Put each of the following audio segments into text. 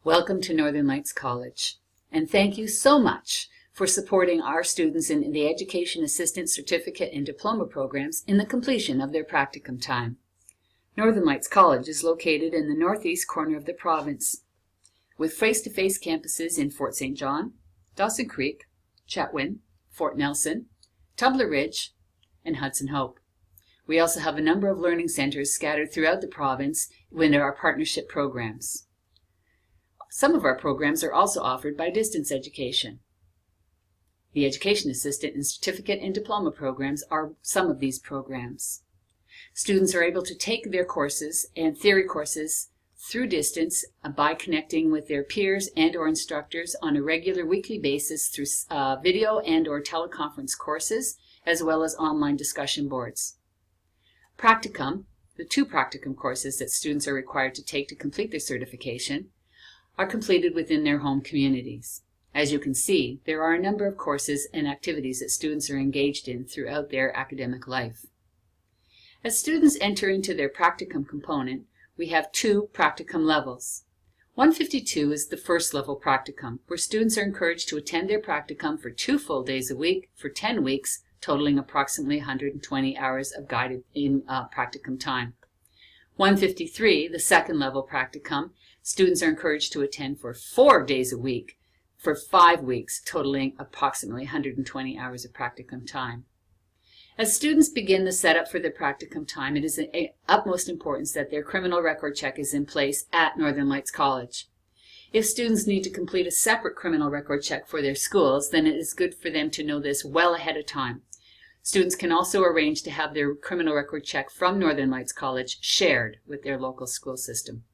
Welcome to Northern Lights College, and thank you so much for supporting our students in the Education Assistant Certificate and Diploma programs in the completion of their practicum time. Northern Lights College is located in the northeast corner of the province, with face-to-face campuses in Fort St. John, Dawson Creek, Chetwynd, Fort Nelson, Tumbler Ridge, and Hudson Hope. We also have a number of learning centers scattered throughout the province with our partnership programs. Some of our programs are also offered by distance education. The Education Assistant and Certificate and Diploma programs are some of these programs. Students are able to take their courses and theory courses through distance by connecting with their peers and or instructors on a regular weekly basis through video and or teleconference courses, as well as online discussion boards. Practicum, the 2 practicum courses that students are required to take to complete their certification, are completed within their home communities. As you can see, there are a number of courses and activities that students are engaged in throughout their academic life. As students enter into their practicum component, we have 2 practicum levels. 152 is the first level practicum, where students are encouraged to attend their practicum for 2 full days a week for 10 weeks, totaling approximately 120 hours of guided practicum time. 153, the second level practicum, students are encouraged to attend for 4 days a week for 5 weeks, totaling approximately 120 hours of practicum time. As students begin the setup for their practicum time, it is of utmost importance that their criminal record check is in place at Northern Lights College. If students need to complete a separate criminal record check for their schools, then it is good for them to know this well ahead of time. Students can also arrange to have their criminal record check from Northern Lights College shared with their local school system.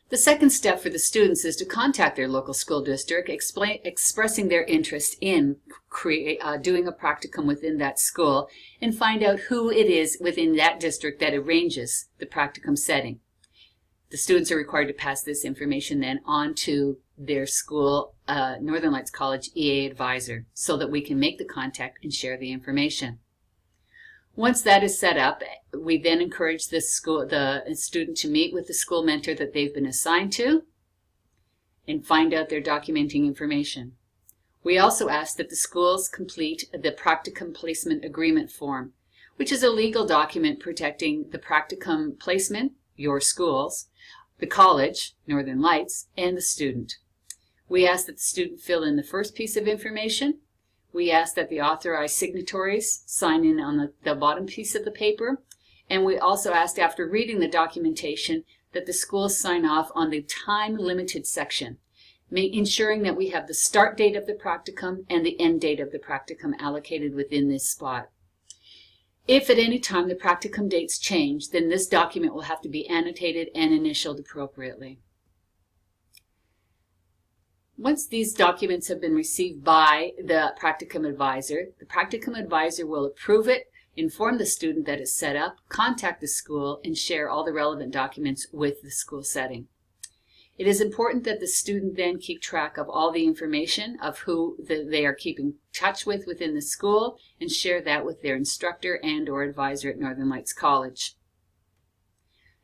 The second step for the students is to contact their local school district, expressing their interest in doing a practicum within that school, and find out who it is within that district that arranges the practicum setting. The students are required to pass this information then on to their school, Northern Lights College EA advisor, so that we can make the contact and share the information. Once that is set up, we then encourage the student to meet with the school mentor that they've been assigned to and find out their documenting information. We also ask that the schools complete the practicum placement agreement form, which is a legal document protecting the practicum placement, your schools, the college, Northern Lights, and the student. We ask that the student fill in the first piece of information. We ask that the authorized signatories sign in on the bottom piece of the paper. And we also ask, after reading the documentation, that the schools sign off on the time-limited section, ensuring that we have the start date of the practicum and the end date of the practicum allocated within this spot. If at any time the practicum dates change, then this document will have to be annotated and initialed appropriately. Once these documents have been received by the practicum advisor will approve it, inform the student that it's set up, contact the school, and share all the relevant documents with the school setting. It is important that the student then keep track of all the information of who they are keeping touch with within the school and share that with their instructor and or advisor at Northern Lights College.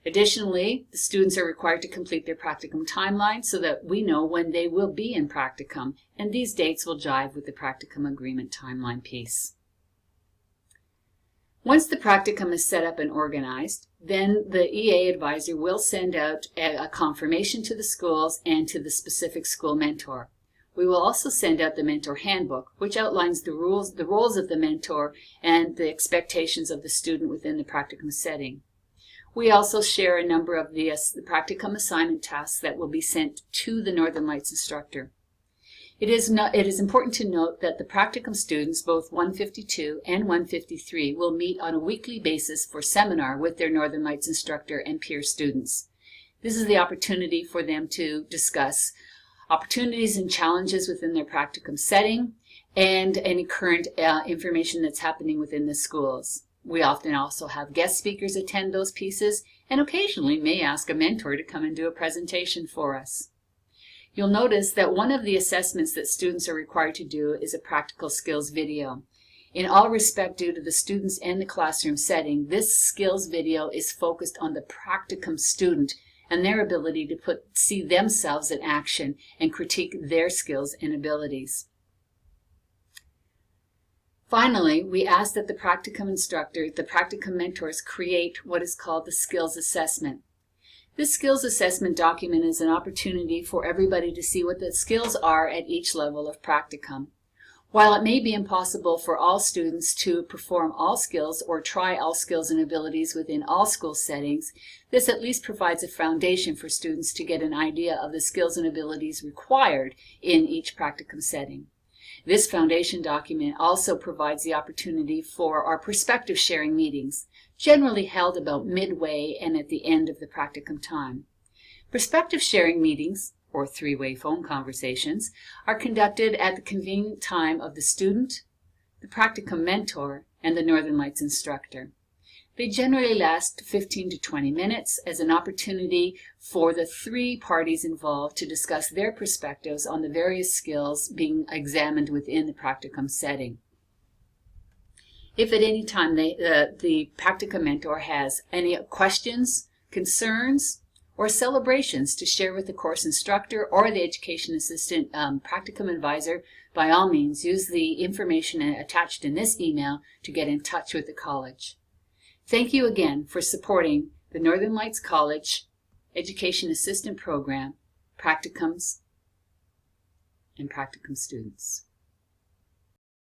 Additionally, the students are required to complete their practicum timeline so that we know when they will be in practicum, and these dates will jive with the practicum agreement timeline piece. Once the practicum is set up and organized, then the EA advisor will send out a confirmation to the schools and to the specific school mentor. We will also send out the mentor handbook, which outlines the roles of the mentor and the expectations of the student within the practicum setting. We also share a number of the practicum assignment tasks that will be sent to the Northern Lights instructor. It is important to note that the practicum students, both 152 and 153, will meet on a weekly basis for seminar with their Northern Lights instructor and peer students. This is the opportunity for them to discuss opportunities and challenges within their practicum setting and any current information that's happening within the schools. We often also have guest speakers attend those pieces and occasionally may ask a mentor to come and do a presentation for us. You'll notice that one of the assessments that students are required to do is a practical skills video. In all respect, due to the students and the classroom setting, this skills video is focused on the practicum student and their ability to see themselves in action and critique their skills and abilities. Finally, we ask that the practicum instructor, the practicum mentors, create what is called the skills assessment. This skills assessment document is an opportunity for everybody to see what the skills are at each level of practicum. While it may be impossible for all students to perform all skills or try all skills and abilities within all school settings, this at least provides a foundation for students to get an idea of the skills and abilities required in each practicum setting. This foundation document also provides the opportunity for our perspective sharing meetings, generally held about midway and at the end of the practicum time. Perspective sharing meetings, or three-way phone conversations, are conducted at the convenient time of the student, the practicum mentor, and the Northern Lights instructor. They generally last 15 to 20 minutes as an opportunity for the three parties involved to discuss their perspectives on the various skills being examined within the practicum setting. If at any time the practicum mentor has any questions, concerns, or celebrations to share with the course instructor or the education assistant practicum advisor, by all means use the information attached in this email to get in touch with the college. Thank you again for supporting the Northern Lights College Education Assistant Program, practicums, and practicum students.